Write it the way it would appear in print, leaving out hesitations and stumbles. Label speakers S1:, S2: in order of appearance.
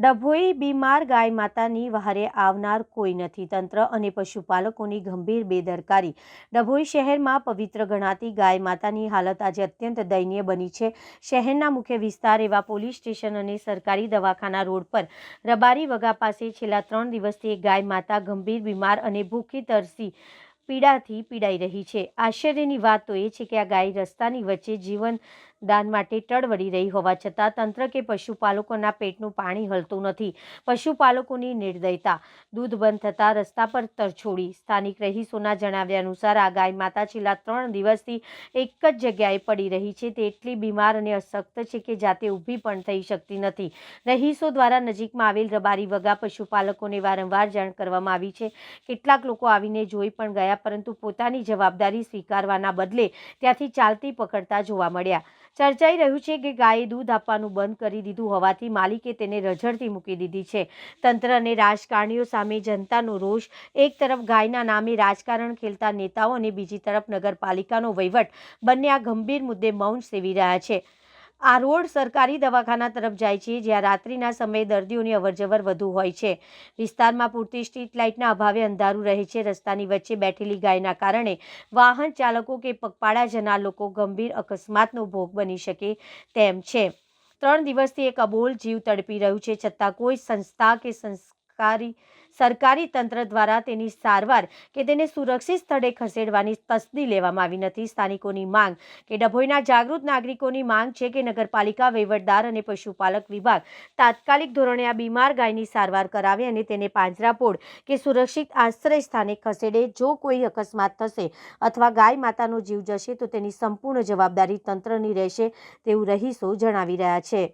S1: ડભોઈ બીમાર ગાય માતાની વહારે આવનાર કોઈ નથી. તંત્ર અને પશુપાલકોની ગંભીર બેદરકારી. ડભોઈ શહેરમાં પવિત્ર ગણાતી ગાય માતાની હાલત આજે અત્યંત દયનીય બની છે. શહેરના મુખ્ય વિસ્તાર એવા પોલીસ સ્ટેશન અને સરકારી દવાખાના રોડ પર રબારી વગા પાસે છેલ્લા 3 દિવસથી એક ગાય માતા ગંભીર બીમાર અને ભૂખી તરસી પીડાથી પીડાઈ રહી છે. આશ્ચર્યની વાત તો એ છે કે આ ગાય રસ્તાની વચ્ચે જીવન દાન માટે ટળવળી રહી હોવા છતાં તંત્ર કે પશુપાલકોના પેટનું પાણી હલતું નથી. પશુપાલકોની નિર્દયતા. દૂધ બંધ થતાં રસ્તા પર તરછોડી. સ્થાનિક રહીશોના જણાવ્યા અનુસાર આ ગાય માતા છેલ્લા 3 દિવસથી એક જ જગ્યાએ પડી રહી છે. તે એટલી બીમાર અને અશક્ત છે કે જાતે ઊભી પણ થઈ શકતી નથી. રહીશો દ્વારા નજીકમાં આવેલ રબારી વગા પશુપાલકોને વારંવાર જાણ કરવામાં આવી છે. કેટલાક લોકો આવીને જોઈ પણ ગયા, પરંતુ પોતાની જવાબદારી સ્વીકારવાના બદલે ત્યાંથી ચાલતી પકડતા જોવા મળ્યા. ચર્ચાઈ રહ્યું છે કે ગાયે દૂધ આપવાનું બંધ કરી દીધું હોવાથી માલિકે તેને રઝળતી મૂકી દીધી છે. તંત્ર અને રાજકારણીઓ સામે જનતાનો રોષ. એક તરફ ગાયના નામે રાજકારણ ખેલતા નેતાઓ અને બીજી તરફ નગરપાલિકાનો વહીવટ બંને આ ગંભીર મુદ્દે મૌન સેવી રહ્યા છે. આ રોડ સરકારી દવાખાના તરફ જાય છે, જ્યાં રાત્રિના સમયે દર્દીઓની અવરજવર વધુ હોય છે. વિસ્તારમાં પૂરતી સ્ટ્રીટ લાઇટના અભાવે અંધારું રહે છે. રસ્તાની વચ્ચે બેઠેલી ગાયના કારણે વાહન ચાલકો કે પગપાળા જનાર લોકો ગંભીર અકસ્માતનો ભોગ બની શકે તેમ છે. 3 દિવસથી એક અબોલ જીવ તડપી રહ્યું છે, છતાં કોઈ સંસ્થા કે સરકારી તંત્ર દ્વારા તેની સારવાર કે તેને સુરક્ષિત સ્થળે ખસેડવાની તસ્દી લેવામાં આવી નથી. સ્થાનિકોની માંગ કે ડભોઈના જાગૃત નાગરિકોની માંગ છે કે નગરપાલિકા, વહીવટદાર અને પશુપાલક વિભાગ તાત્કાલિક ધોરણે આ બીમાર ગાયની સારવાર કરાવે અને તેને પાંજરાપોળ કે સુરક્ષિત આશ્રય સ્થાને ખસેડે. જો કોઈ અકસ્માત થશે અથવા ગાય માતાનો જીવ જશે તો તેની સંપૂર્ણ જવાબદારી તંત્રની રહેશે તેવું રહીશો જણાવી રહ્યા છે.